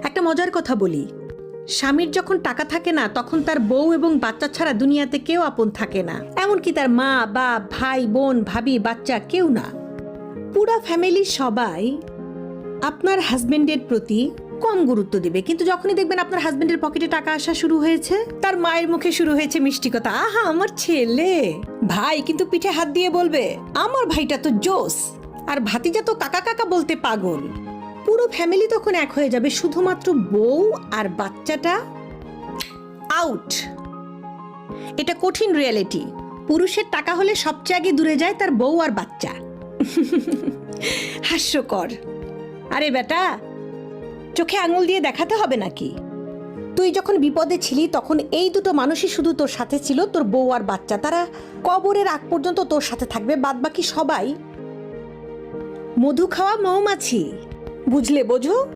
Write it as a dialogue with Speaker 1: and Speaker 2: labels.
Speaker 1: একটা মজার কথা বলি, স্বামীর যখন টাকা থাকে না তখন তার বউ এবং বাচ্চা ছাড়া দুনিয়াতে কেউ আপন থাকে না, এমনকি তার মা বাপ ভাই বোন ভাবি বাচ্চা কেউ না। পুরা ফ্যামিলির সবাই আপনার হাজবেন্ডের প্রতি কম গুরুত্ব দেবে, কিন্তু যখনই দেখবেন আপনার হাজবেন্ডের পকেটে টাকা আসা শুরু হয়েছে, তার মায়ের মুখে শুরু হয়েছে মিষ্টি কথা, আহা আমার ছেলে, ভাই কিন্তু পিঠে হাত দিয়ে বলবে আমার ভাইটা তো জোস, আর ভাতিজা তো কাকা কাকা বলতে পাগল। পুরো ফ্যামিলি তখন এক হয়ে যাবে, শুধুমাত্র বউ আর বাচ্চাটা আউট। এটা কঠিন রিয়েলিটি। পুরুষের টাকা হলে সবচেয়ে আগে দূরে যায় তার বউ আর বাচ্চা। হাস্যকর। আরে বেটা, চোখে আঙুল দিয়ে দেখাতে হবে নাকি? তুই যখন বিপদে ছিলি তখন এই দুটো মানুষই শুধু তোর সাথে ছিল, তোর বউ আর বাচ্চা। তারা কবরের আগ পর্যন্ত তোর সাথে থাকবে, বাদবাকি সবাই মধু খাওয়া মৌমাছি। বুঝলে? বোঝো?